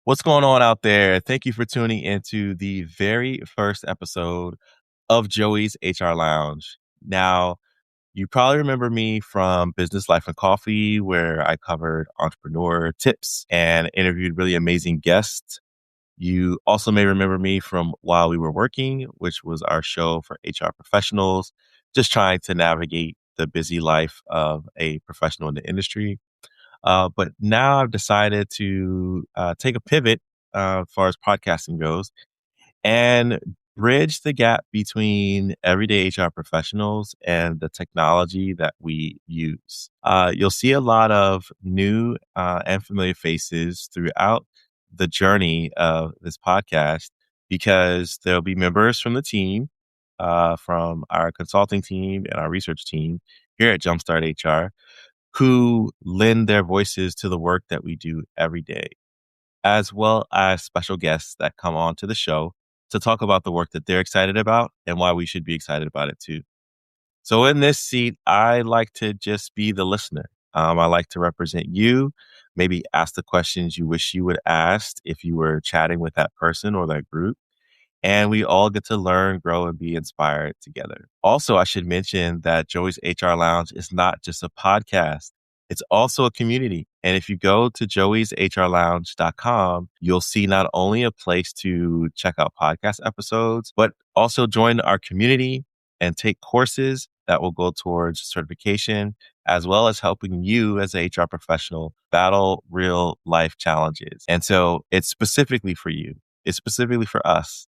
What's going on out there? Thank you for tuning into the very first episode of Joey's HR Lounge. Now, you probably remember me from Business Life and Coffee, where I covered entrepreneur tips and interviewed really amazing guests. You also may remember me from While We Were Working, which was our show for HR professionals, just trying to navigate the busy life of a professional in the industry. But now I've decided to take a pivot as far as podcasting goes and bridge the gap between everyday HR professionals and the technology that we use. You'll see a lot of new and familiar faces throughout the journey of this podcast because there'll be members from the team, from our consulting team and our research team here at Jumpstart HR who lend their voices to the work that we do every day, as well as special guests that come on to the show to talk about the work that they're excited about and why we should be excited about it too. So in this seat, I like to just be the listener. I like to represent you, maybe ask the questions you wish you would ask if you were chatting with that person or that group and we all get to learn, grow, and be inspired together. Also, I should mention that Joey's HR Lounge is not just a podcast. It's also a community. And if you go to joeyshrlounge.com, you'll see not only a place to check out podcast episodes, but also join our community and take courses that will go towards certification, as well as helping you as a HR professional battle real life challenges. And so it's specifically for you. It's specifically for us.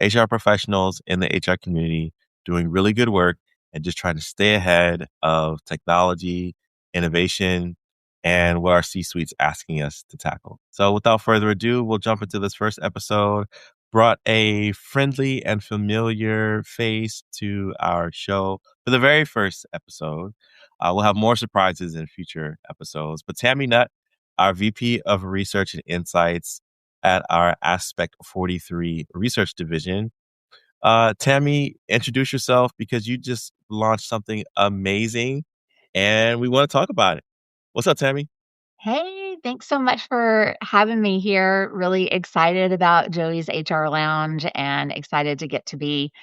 HR professionals in the HR community doing really good work and just trying to stay ahead of technology, innovation, and what our C-suite's asking us to tackle. So without further ado, we'll jump into this first episode. Brought a friendly and familiar face to our show for the very first episode. We'll have more surprises in future episodes. But Tami Nutt, our VP of Research and Insights, at our Aspect 43 research division. Tami, introduce yourself because you just launched something amazing and we want to talk about it. What's up, Tami? Hey, thanks so much for having me here. Really excited about Joey's HR Lounge and excited to get to be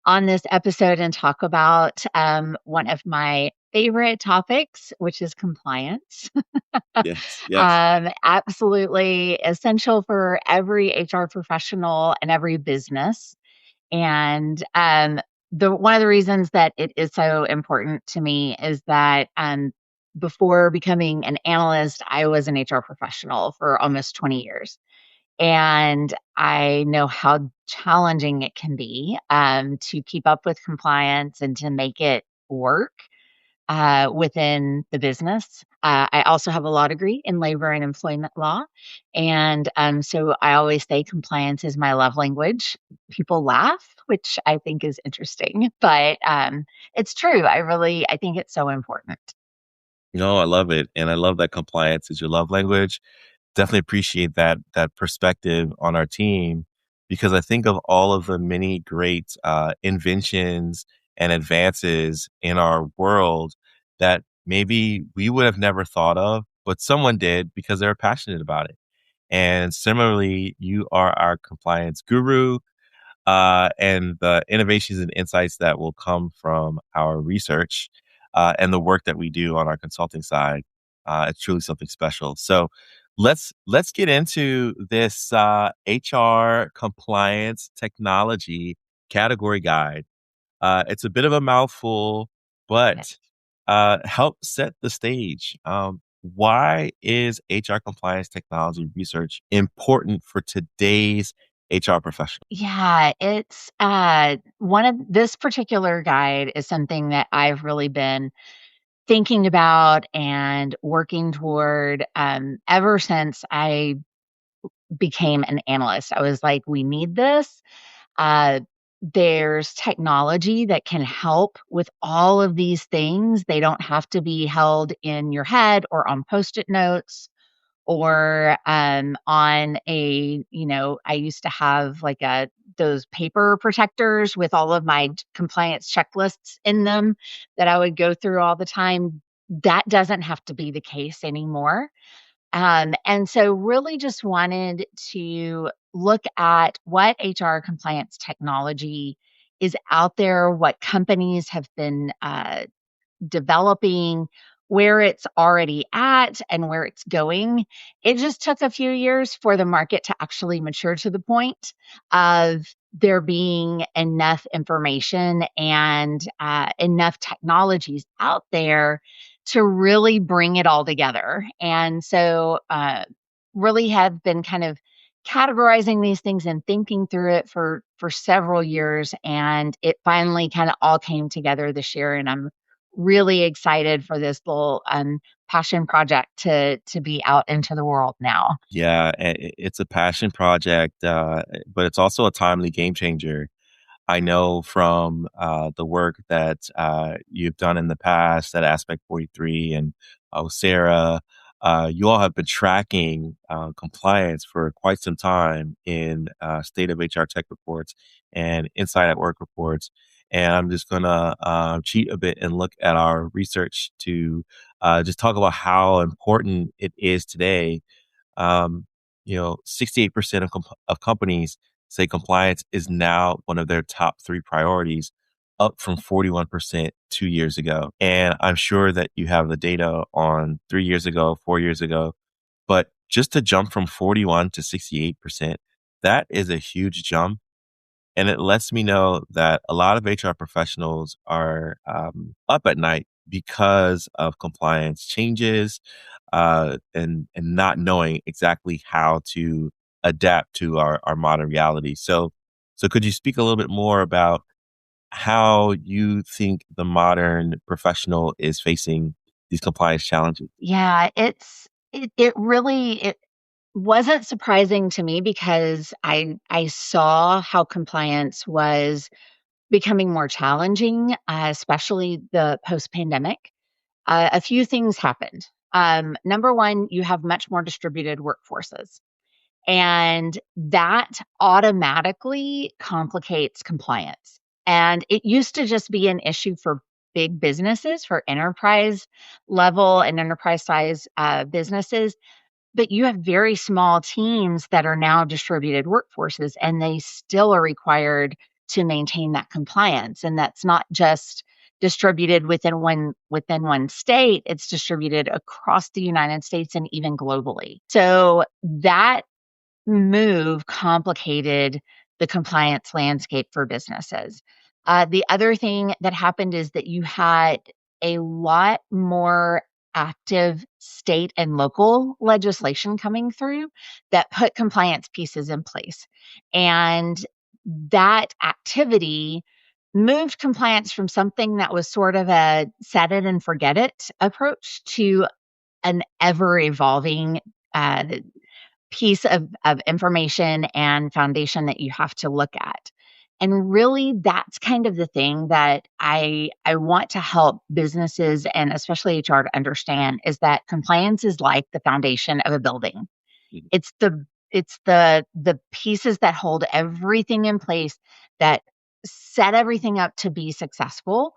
on this episode and talk about one of my favorite topics, which is compliance. Yes, yes. Absolutely essential for every HR professional and every business. And the one of the reasons that it is so important to me is that before becoming an analyst, I was an HR professional for almost 20 years. And I know how challenging it can be to keep up with compliance and to make it work within the business. I also have a law degree in labor and employment law. And so I always say compliance is my love language. People laugh, which I think is interesting, but it's true. I think it's so important. No, I love it. And I love that compliance is your love language. Definitely appreciate that perspective on our team because I think of all of the many great inventions and advances in our world that maybe we would have never thought of, but someone did because they were passionate about it. And similarly, you are our compliance guru, and the innovations and insights that will come from our research and the work that we do on our consulting side. It's truly something special. So let's get into this HR compliance technology category guide. It's a bit of a mouthful, but help set the stage. Why is HR compliance technology research important for today's HR professional? Yeah, it's one of this particular guide is something that I've really been thinking about and working toward ever since I became an analyst. I was like, we need this. Uh, there's technology that can help with all of these things. They don't have to be held in your head or on post it notes or on I used to have like those paper protectors with all of my compliance checklists in them that I would go through all the time. That doesn't have to be the case anymore. And so really just wanted to look at what HR compliance technology is out there, what companies have been developing, where it's already at and where it's going. It just took a few years for the market to actually mature to the point of there being enough information and enough technologies out there to really bring it all together. And so, really have been kind of categorizing these things and thinking through it for several years, and it finally kind of all came together this year, and I'm really excited for this little passion project to be out into the world now. Yeah, it's a passion project, but it's also a timely game changer. I know from the work that you've done in the past at Aspect 43 and Sarah, you all have been tracking compliance for quite some time in State of HR Tech reports and Inside at Work reports. And I'm just going to cheat a bit and look at our research to just talk about how important it is today. um, 68% of companies say compliance is now one of their top three priorities, up from 41% 2 years ago. And I'm sure that you have the data on 3 years ago, 4 years ago, but just to jump from 41 to 68%, that is a huge jump. And it lets me know that a lot of HR professionals are up at night because of compliance changes, and not knowing exactly how to adapt to our modern reality. So could you speak a little bit more about how you think the modern professional is facing these compliance challenges? Yeah, it really it wasn't surprising to me because I saw how compliance was becoming more challenging, especially the post pandemic. A few things happened. Number one, you have much more distributed workforces. And that automatically complicates compliance. And it used to just be an issue for big businesses, for enterprise level and enterprise size businesses. But you have very small teams that are now distributed workforces, and they still are required to maintain that compliance. And that's not just distributed within one state, it's distributed across the United States and even globally. So that move complicated the compliance landscape for businesses. The other thing that happened is that you had a lot more active state and local legislation coming through that put compliance pieces in place. And that activity moved compliance from something that was sort of a set it and forget it approach to an ever evolving uh, piece of information and foundation that you have to look at. And really that's kind of the thing that I want to help businesses and especially HR to understand is that compliance is like the foundation of a building. Mhm. It's the pieces that hold everything in place that set everything up to be successful,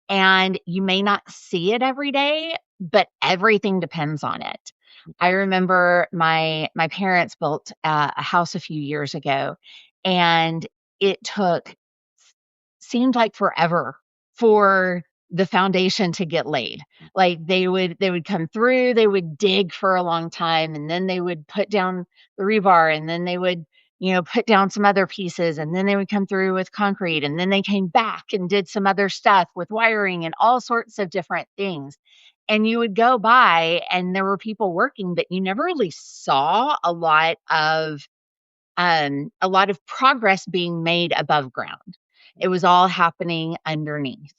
and you may not see it every day, but everything depends on it. I remember my parents built a house a few years ago, and it took seemed like forever for the foundation to get laid. Like they would come through, they would dig for a long time, and then they would put down the rebar, and then they would, put down some other pieces, and then they would come through with concrete, and then they came back and did some other stuff with wiring and all sorts of different things. And you would go by and there were people working, but you never really saw a lot of progress being made above ground. It was all happening underneath.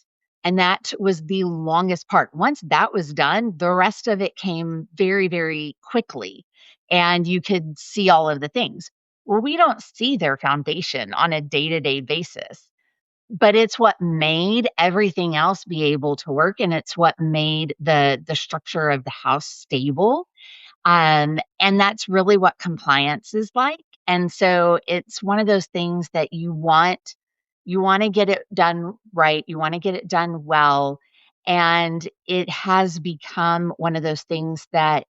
And that was the longest part. Once that was done, the rest of it came very, very quickly. And you could see all of the things. Well, we don't see their foundation on a day to day basis, but it's what made everything else be able to work. And it's what made the structure of the house stable, and that's really what compliance is like. And so it's one of those things that you want to get it done right, you want to get it done well, and it has become one of those things that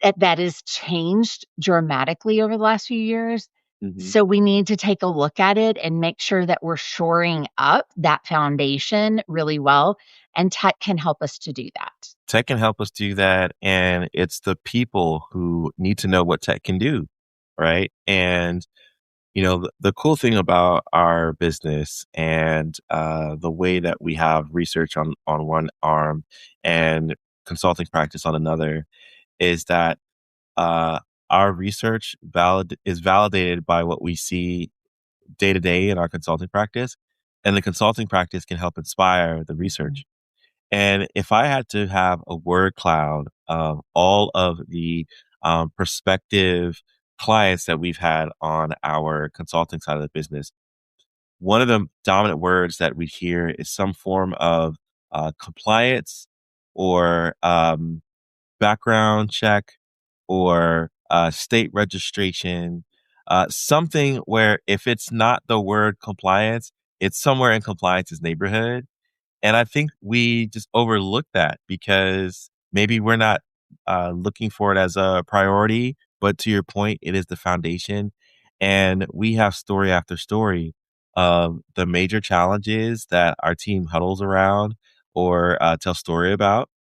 that has changed dramatically over the last few years. Mhm. So we need to take a look at it and make sure that we're shoring up that foundation really well. And tech can help us to do that. Tech can help us do that, and it's the people who need to know what tech can do, right? And the cool thing about our business and the way that we have research on one arm and consulting practice on another is that uh, our research is validated by what we see day to day in our consulting practice, and the consulting practice can help inspire the research. And if I had to have a word cloud of all of the prospective clients that we've had on our consulting side of the business, one of the dominant words that we hear is some form of compliance or background check or state registration, something where if it's not the word compliance, it's somewhere in compliance's neighborhood. And I think we just overlook that because maybe we're not looking for it as a priority. But to your point, it is the foundation. And we have story after story of the major challenges that our team huddles around or tell story about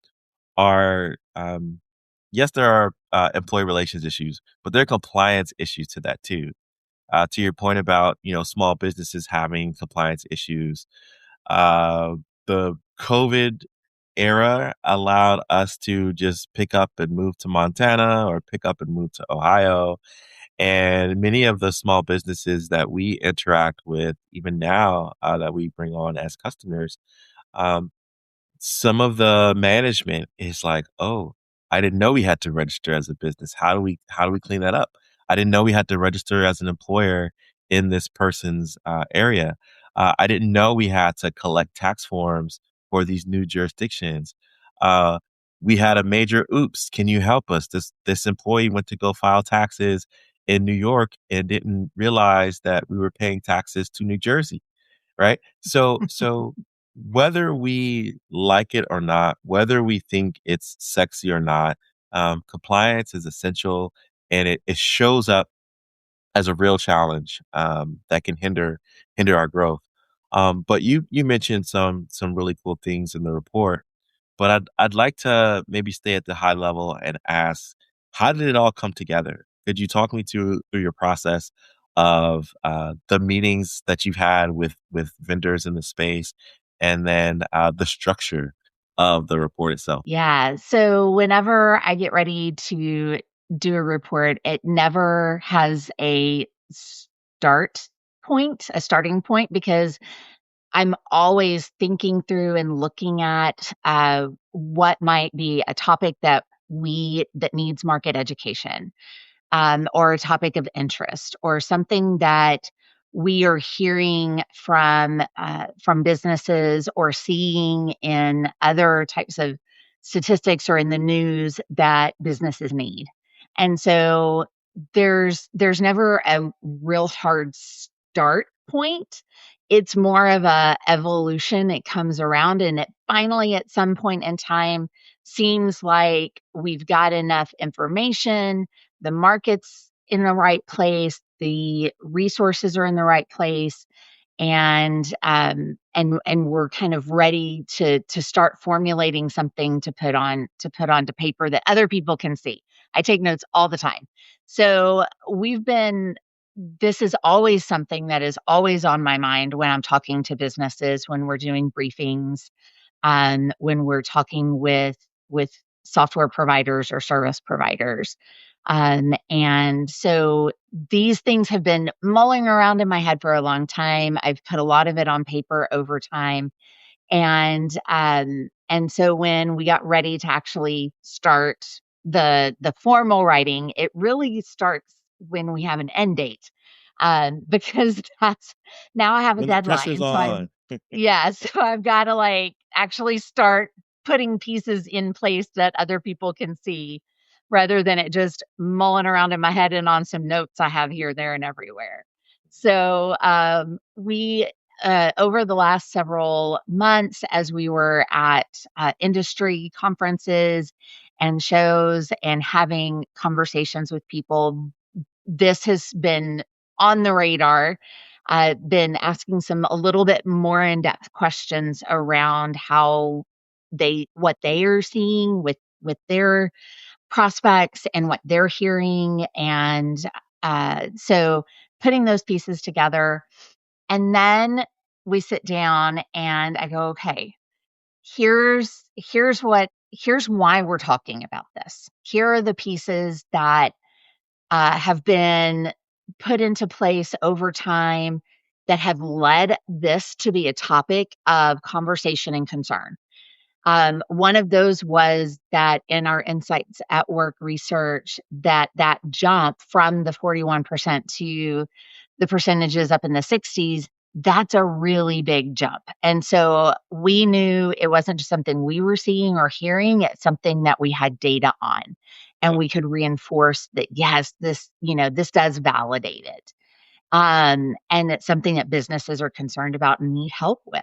are, yes, there are employee relations issues, but there are compliance issues to that too. To your point about, small businesses having compliance issues, uh, the COVID era allowed us to just pick up and move to Montana or pick up and move to Ohio. And many of the small businesses that we interact with, even now that we bring on as customers, um, some of the management is like, "Oh, I didn't know we had to register as a business. How do we clean that up? I didn't know we had to register as an employer in this person's area. I didn't know we had to collect tax forms for these new jurisdictions. Uh, we had a major oops. Can you help us? This employee went to go file taxes in New York and didn't realize that we were paying taxes to New Jersey, right? So whether we like it or not, whether we think it's sexy or not, compliance is essential, and it shows up as a real challenge that can hinder our growth. But you mentioned some really cool things in the report, but I'd like to maybe stay at the high level and ask, how did it all come together? Could you talk me through your process of the meetings that you've had with vendors in the space, and then the structure of the report itself? Yeah. So whenever I get ready to do a report, it never has a starting point, because I'm always thinking through and looking at what might be a topic that needs market education, or a topic of interest, or something that we are hearing from businesses or seeing in other types of statistics or in the news that businesses need. And so there's never a real hard start point. It's more of a evolution. It comes around, and it finally at some point in time seems like we've got enough information, the market's in the right place, the resources are in the right place, and we're kind of ready to start formulating something to put onto paper that other people can see. I take notes all the time. So we've been this is always something that is always on my mind when I'm talking to businesses, when we're doing briefings, when we're talking with software providers or service providers. And so these things have been mulling around in my head for a long time. I've put a lot of it on paper over time. And so when we got ready to actually start the formal writing, it really starts when we have an end date. Because that's now I have a When the pressure's deadline. on. Yeah, so I've got to like actually start putting pieces in place that other people can see, rather than it just mulling around in my head and on some notes I have here, there, and everywhere. So we over the last several months, as we were at industry conferences and shows and having conversations with people, this has been on the radar. I've been asking some a little bit more in-depth questions around how what they are seeing with their prospects and what they're hearing. And so putting those pieces together. And then we sit down and I go, okay, here's why we're talking about this. Here are the pieces that have been put into place over time that have led this to be a topic of conversation and concern. One of those was that in our Insights at Work research, that jump from the 41% to the percentages up in the 60s, that's a really big jump. And so we knew it wasn't just something we were seeing or hearing, it's something that we had data on. And Yep. we could reinforce that, yes, this does validate it. And it's something that businesses are concerned about and need help with.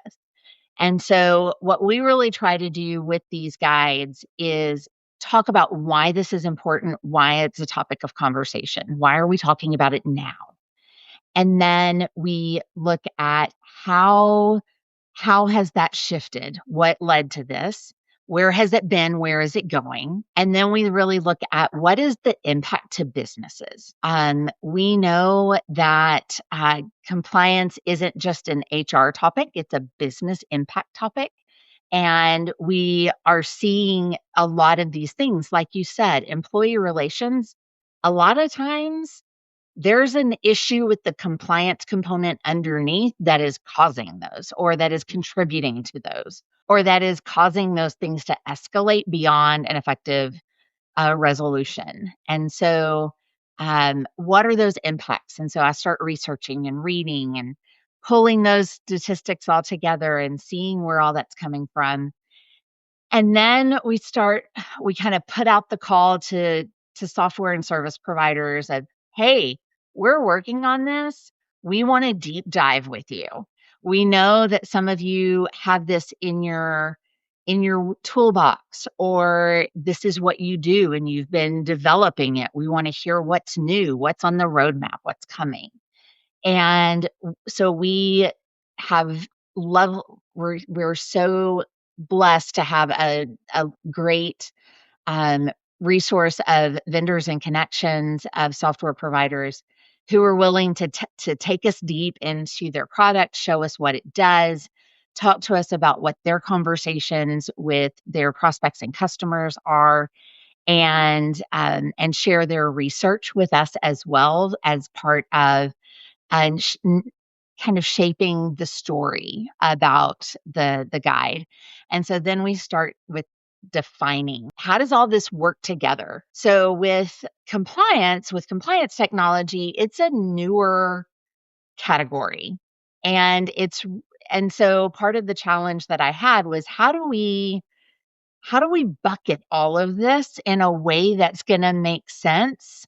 And so, what we really try to do with these guides is talk about why this is important, why it's a topic of conversation. Why are we talking about it now? And then we look at how has that shifted? What led to this? Where has it been? Where is it going? And then we really look at what is the impact to businesses. We know that compliance isn't just an HR topic, it's a business impact topic. And we are seeing a lot of these things, like you said, employee relations. A lot of times there's an issue with the compliance component underneath that is causing those, or that is contributing to those, or that is causing those things to escalate beyond an effective resolution. And so, what are those impacts? And so I start researching and reading and pulling those statistics all together and seeing where all that's coming from. And then we kind of put out the call to software and service providers of, hey, we're working on this. We want to deep dive with you. We know that some of you have this in your toolbox, or this is what you do and you've been developing it. We want to hear what's new, what's on the roadmap, what's coming. And so we have we're so blessed to have a great um, resource of vendors and connections of software providers who are willing to take us deep into their product, show us what it does, talk to us about what their conversations with their prospects and customers are, and share their research with us as well as part of and kind of shaping the story about the guide. And so then we start with defining how does all this work together. So with compliance technology, it's a newer category. And so part of the challenge that I had was how do we bucket all of this in a way that's going to make sense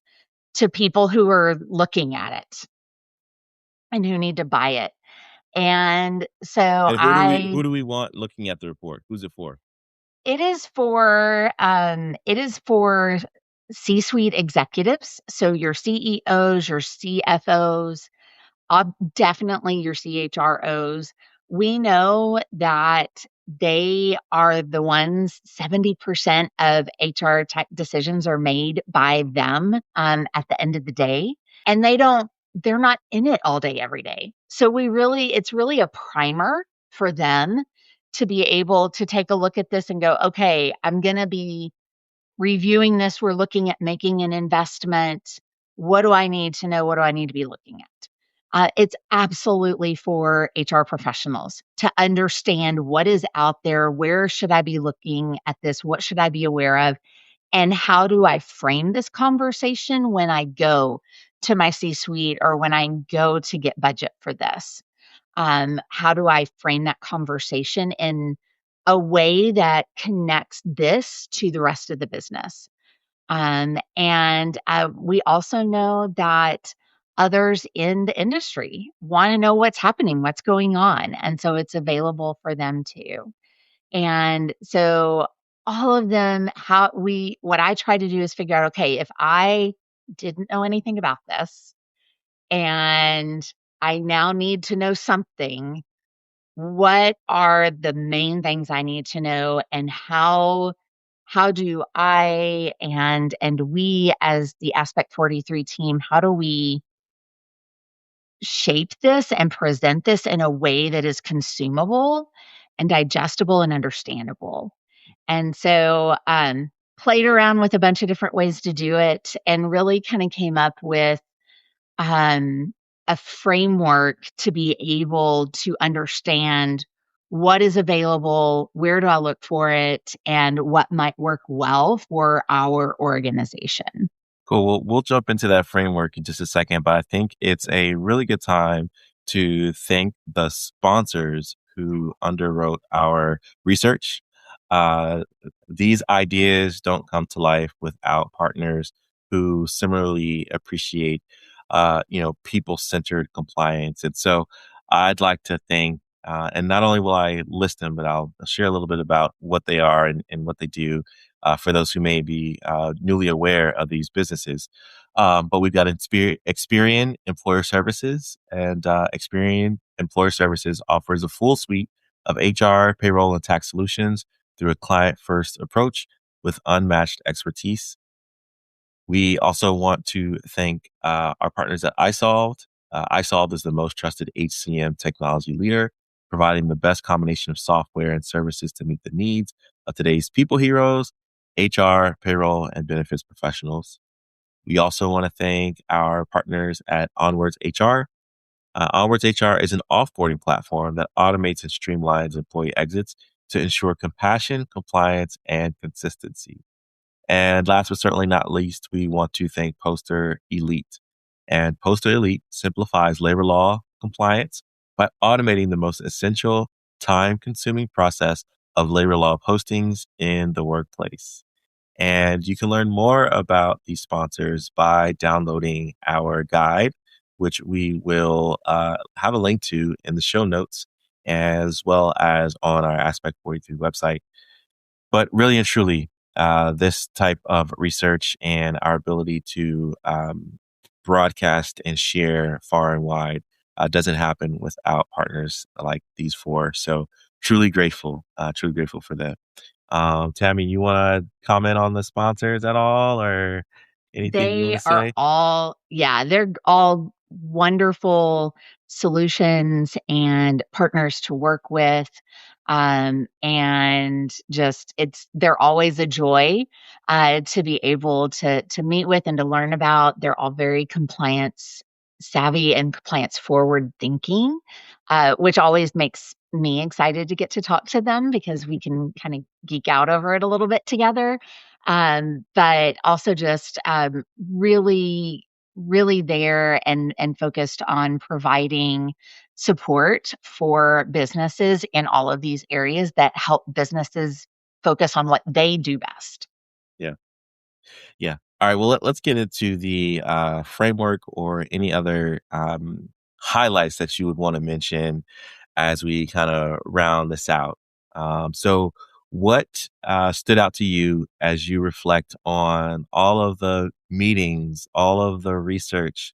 to people who are looking at it and who need to buy it. And so And who do we want looking at the report? Who's it for? it is for C-suite executives, so your CEOs, your CFOs, definitely your CHROs. We know that they are the ones, 70% of HR tech decisions are made by them at the end of the day. And they're not in it all day, every day. So it's really a primer for them to be able to take a look at this and go, okay, I'm going to be reviewing this. We're looking at making an investment. What do I need to know? What do I need to be looking at? It's absolutely for HR professionals to understand what is out there. Where should I be looking at this? What should I be aware of? And how do I frame this conversation when I go to my C suite or when I go to get budget for this? How do I frame that conversation in a way that connects this to the rest of the business? And we also know that others in the industry want to know what's happening, what's going on. And so it's available for them too. And so all of them, what I try to do is figure out, okay, if I didn't know anything about this and I now need to know something, what are the main things I need to know, and how do I and we as the Aspect 43 team, how do we shape this and present this in a way that is consumable and digestible and understandable? And so, played around with a bunch of different ways to do it and really kind of came up with um, a framework to be able to understand what is available, where do I look for it, and what might work well for our organization. Cool. We'll jump into that framework in just a second, but I think it's a really good time to thank the sponsors who underwrote our research. Uh, these ideas don't come to life without partners who similarly appreciate, people-centered compliance. And so I'd like to thank, and not only will I list them, but I'll share a little bit about what they are and what they do for those who may be newly aware of these businesses. But we've got Experian Employer Services, and Experian Employer Services offers a full suite of HR, payroll, and tax solutions through a client first approach with unmatched expertise. We also want to thank our partners at iSolved. iSolved is the most trusted HCM technology leader, providing the best combination of software and services to meet the needs of today's people heroes, HR, payroll, and benefits professionals. We also want to thank our partners at Onwards HR. Onwards HR is an offboarding platform that automates and streamlines employee exits to ensure compassion, compliance, and consistency. And last but certainly not least, we want to thank Poster Elite. And Poster Elite simplifies labor law compliance by automating the most essential, time consuming process of labor law postings in the workplace. And you can learn more about these sponsors by downloading our guide, which we will have a link to in the show notes, as well as on our Aspect 43 website. But really and truly, this type of research and our ability to broadcast and share far and wide doesn't happen without partners like these four. So truly grateful for that. Tammy, you want to comment on the sponsors at all or anything you want They to are say? all, yeah, they're all wonderful solutions and partners to work with. And just they're always a joy to be able to meet with and to learn about. They're all very compliance savvy and compliance forward thinking, which always makes me excited to get to talk to them because we can kind of geek out over it a little bit together. But also just really, really there and focused on providing support for businesses in all of these areas that help businesses focus on what they do best. Yeah. Yeah. All right. Well, let's get into the framework or any other highlights that you would want to mention as we kind of round this out. So, what stood out to you as you reflect on all of the meetings, all of the research,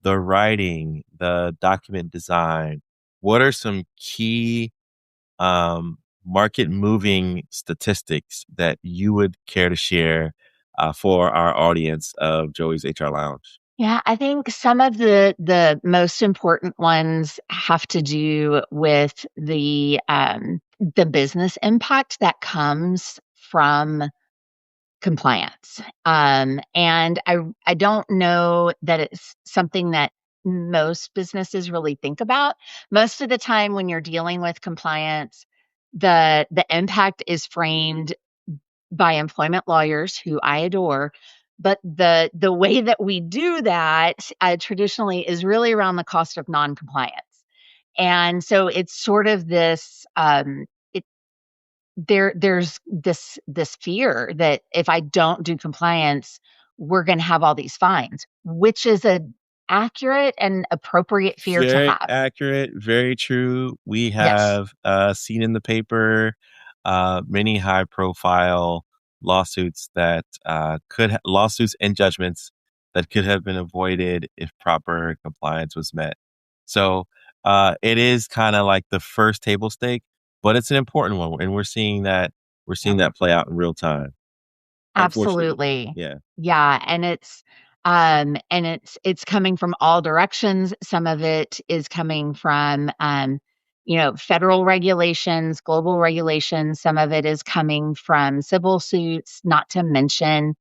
the writing, the document design? What are some key market moving statistics that you would care to share for our audience of Joey's HR Lounge? Yeah, I think some of the most important ones have to do with the business impact that comes from compliance. And I don't know that it's something that most businesses really think about. Most of the time when you're dealing with compliance, the impact is framed by employment lawyers who I adore. But the way that we do that traditionally is really around the cost of non-compliance. And so it's sort of this there's this fear that if I don't do compliance, we're going to have all these fines, which is a accurate and appropriate fear to Very have. accurate, very true. We Yes. have seen in the paper many high profile lawsuits that lawsuits and judgments that could have been avoided if proper compliance was met. So it is kind of like the first table stake, but it's an important one, and we're seeing that play out in real time, unfortunately. Absolutely. Yeah. Yeah, and it's coming from all directions. Some of it is coming from federal regulations, global regulations. Some of it is coming from civil suits, not to mention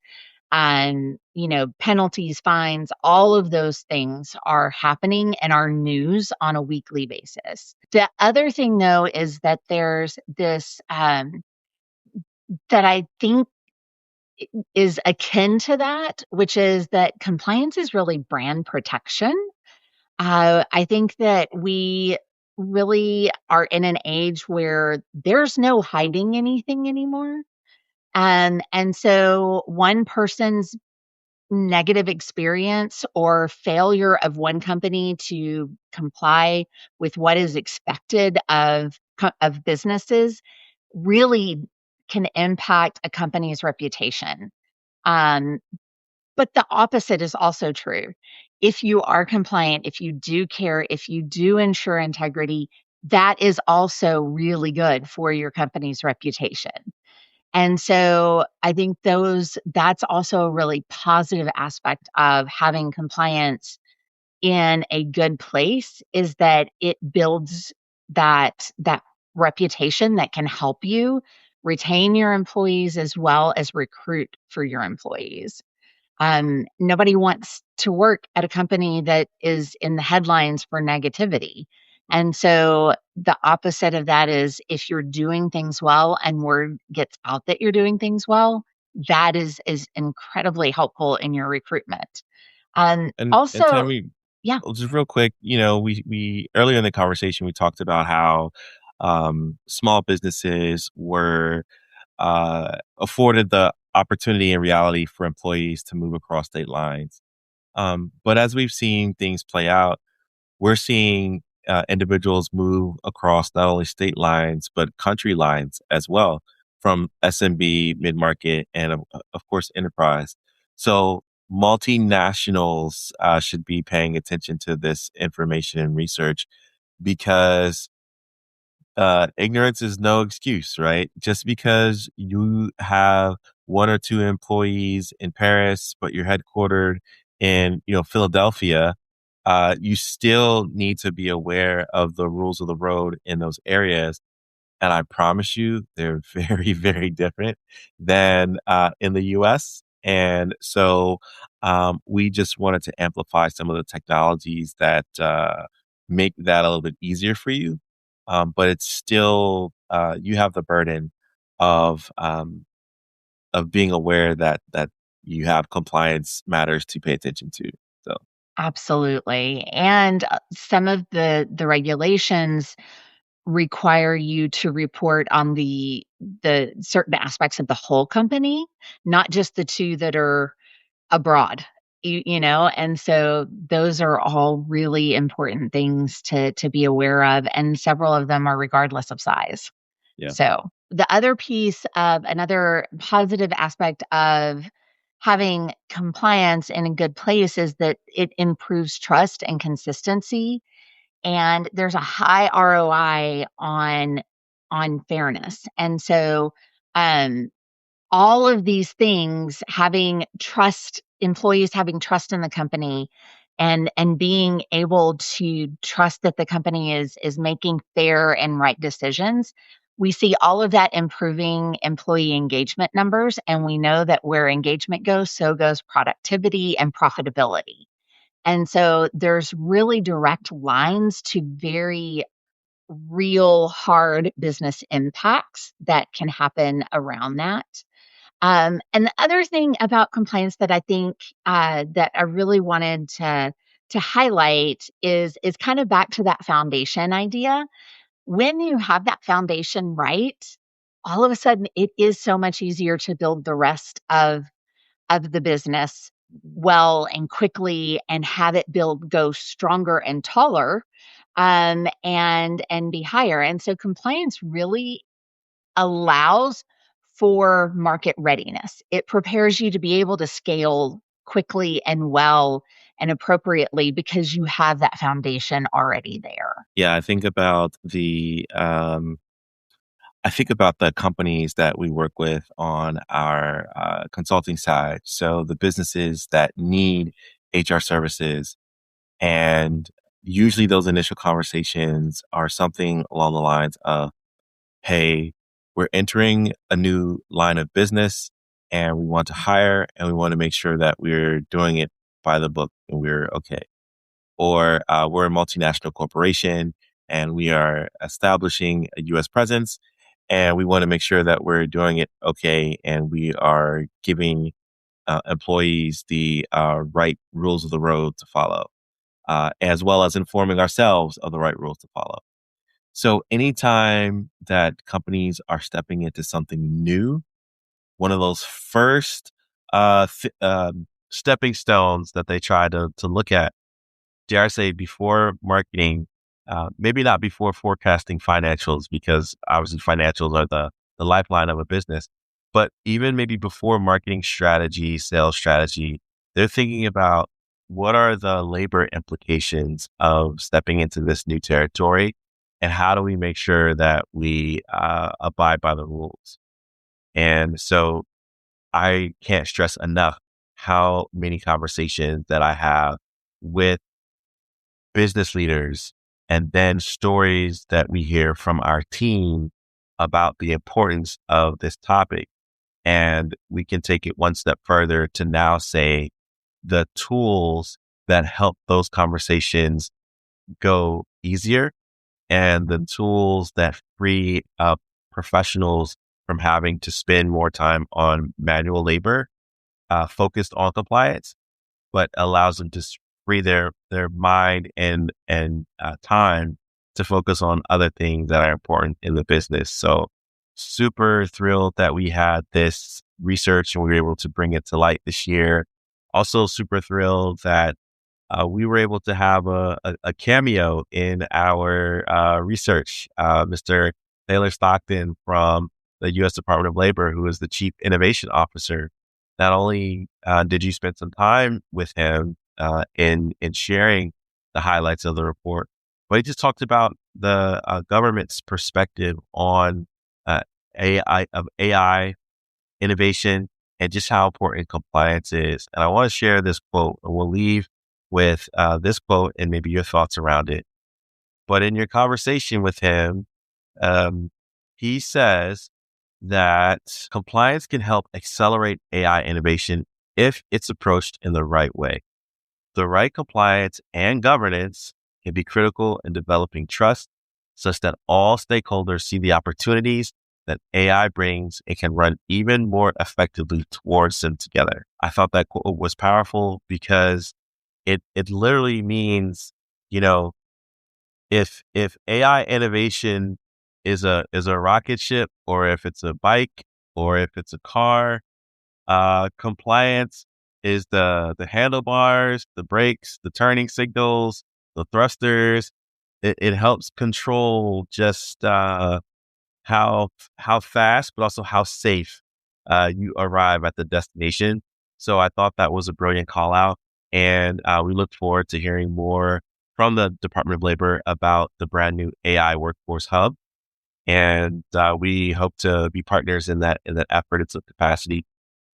penalties, fines, all of those things are happening in our news on a weekly basis. The other thing though is that there's this that I think is akin to that, which is that compliance is really brand protection. I think that we really are in an age where there's no hiding anything anymore. And so one person's negative experience or failure of one company to comply with what is expected of businesses really can impact a company's reputation. Um, but the opposite is also true. If you are compliant, if you do care, if you do ensure integrity, that is also really good for your company's reputation. And so I think that's also a really positive aspect of having compliance in a good place is that it builds that reputation that can help you retain your employees as well as recruit for your employees. Nobody wants to work at a company that is in the headlines for negativity. And so the opposite of that is if you're doing things well and word gets out that you're doing things well, that is incredibly helpful in your recruitment. And Also, Tammy, yeah, just real quick, we earlier in the conversation we talked about how small businesses were afforded the opportunity in reality for employees to move across state lines. But as we've seen things play out, we're seeing individuals move across not only state lines but country lines as well, from SMB, mid market, and of course enterprise. So multinationals should be paying attention to this information and research because ignorance is no excuse, right? Just because you have one or two employees in Paris, but you're headquartered in, Philadelphia, you still need to be aware of the rules of the road in those areas. And I promise you, they're very, very different than in the US. And so we just wanted to amplify some of the technologies that make that a little bit easier for you. But it's still, you have the burden of, um, of being aware that you have compliance matters to pay attention to. So, absolutely. And some of the regulations require you to report on the certain aspects of the whole company, not just the two that are abroad. And so those are all really important things to be aware of, and several of them are regardless of size. yeah. So the other piece of another positive aspect of having compliance in a good place is that it improves trust and consistency, and there's a high ROI on fairness. And so um all of these things, having trust, employees having trust in the company, and being able to trust that the company is making fair and right decisions, we see all of that improving employee engagement numbers, and we know that where engagement goes, so goes productivity and profitability. And so there's really direct lines to very real hard business impacts that can happen around that. And the other thing about compliance that I think that I really wanted to highlight is kind of back to that foundation idea. When you have that foundation right, all of a sudden it is so much easier to build the rest of the business well and quickly and have it build go stronger and taller and be higher. And so compliance really allows for market readiness. It prepares you to be able to scale quickly and well and appropriately because you have that foundation already there. Yeah, I think about the companies that we work with on our consulting side. So the businesses that need HR services, and usually those initial conversations are something along the lines of, "Hey, we're entering a new line of business, and we want to hire, and we want to make sure that we're doing it by the book and we're okay." Or we're a multinational corporation and we are establishing a US presence and we want to make sure that we're doing it okay and we are giving employees the right rules of the road to follow, as well as informing ourselves of the right rules to follow. So, anytime that companies are stepping into something new, one of those first stepping stones that they try to look at, dare I say, before marketing, maybe not before forecasting financials, because obviously financials are the lifeline of a business, but even maybe before marketing strategy, sales strategy, they're thinking about what are the labor implications of stepping into this new territory and how do we make sure that we abide by the rules. And so I can't stress enough how many conversations that I have with business leaders, and then stories that we hear from our team about the importance of this topic. And we can take it one step further to now say the tools that help those conversations go easier and the tools that free up professionals from having to spend more time on manual labor focused on compliance, but allows them to free their mind and time to focus on other things that are important in the business. So super thrilled that we had this research and we were able to bring it to light this year. Also super thrilled that we were able to have a cameo in our research. Mr. Taylor Stockton from the U.S. Department of Labor, who is the Chief Innovation Officer. Not only did you spend some time with him in sharing the highlights of the report, but he just talked about the government's perspective on uh, AI innovation and just how important compliance is. And I want to share this quote, and we'll leave with this quote and maybe your thoughts around it. But in your conversation with him, um, he says that compliance can help accelerate AI innovation if it's approached in the right way. The right compliance and governance can be critical in developing trust such that all stakeholders see the opportunities that AI brings and can run even more effectively towards them together. I thought that quote was powerful because it literally means, you know, if AI innovation is a rocket ship, or if it's a bike, or if it's a car, compliance is the handlebars, the brakes, the turning signals, the thrusters. It helps control just how how fast, but also how safe you arrive at the destination. So I thought that was a brilliant call out, and we look forward to hearing more from the Department of Labor about the brand new AI Workforce Hub, and we hope to be partners in that effort in some capacity.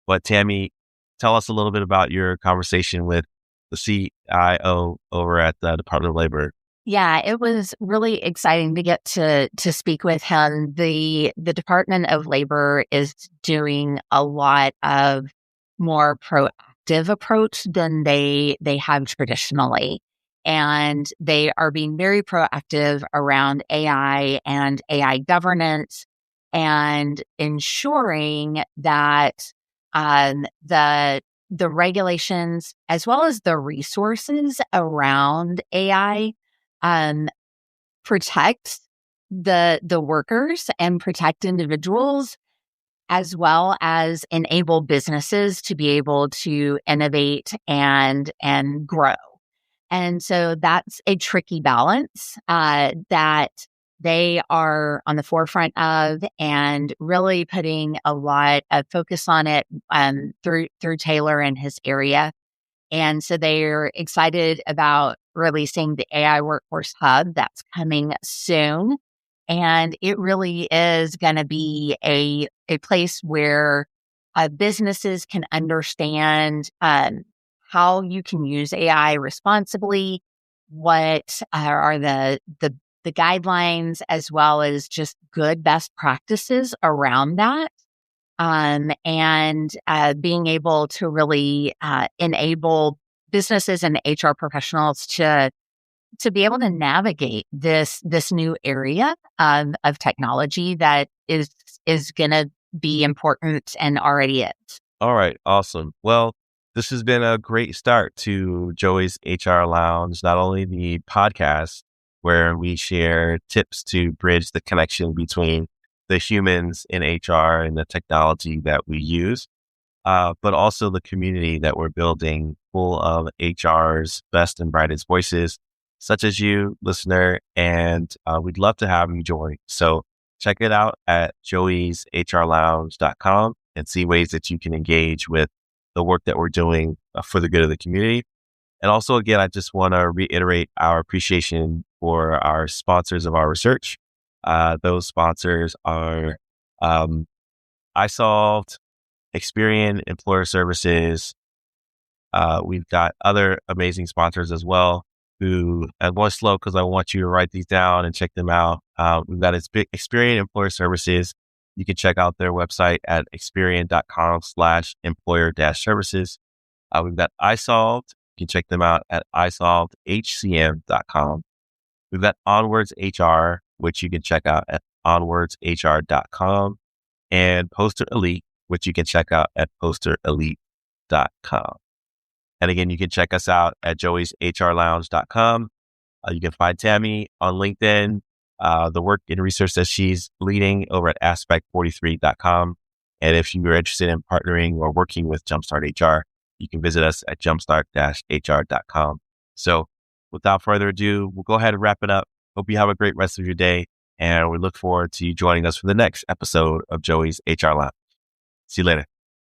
But Tami, tell us a little bit about your conversation with the CIO over at the Department of Labor. Yeah, it was really exciting to get to speak with him. The Department of Labor is doing a lot of more proactive approach than they have traditionally. And they are being very proactive around AI and AI governance and ensuring that the regulations as well as the resources around AI um, protect the workers and protect individuals, as well as enable businesses to be able to innovate and grow. And so that's a tricky balance that they are on the forefront of and really putting a lot of focus on it through Taylor and his area. And so they're excited about releasing the AI Workforce Hub that's coming soon. And it really is going to be a place where businesses can understand how you can use AI responsibly, what are the guidelines, as well as just good best practices around that. And being able to really enable businesses and HR professionals to be able to navigate this new area of technology that is going to be important and already is. All right, awesome. Well, this has been a great start to Joey's HR Lounge, not only the podcast where we share tips to bridge the connection between the humans in HR and the technology that we use, but also the community that we're building full of HR's best and brightest voices, such as you, listener, and we'd love to have you join. So check it out at joeyshrlounge.com and see ways that you can engage with the work that we're doing for the good of the community. And also, again, I just want to reiterate our appreciation for our sponsors of our research. Those sponsors are iSolved, Experian Employer Services. We've got other amazing sponsors as well who, I'm going slow because I want you to write these down and check them out. We've got Experian Employer Services. You can check out their website at experian.com/employer-services. We've got iSolved. You can check them out at isolvedhcm.com. We've got Onwards HR, which you can check out at onwardshr.com, and Poster Elite, which you can check out at posterelite.com. And again, you can check us out at joeyshrlounge.com. You can find Tami on LinkedIn, the work and research that she's leading over at aspect43.com. And if you're interested in partnering or working with Jumpstart HR, you can visit us at jumpstart-hr.com. So without further ado, we'll go ahead and wrap it up. Hope you have a great rest of your day. And we look forward to you joining us for the next episode of Joey's HR Lounge. See you later.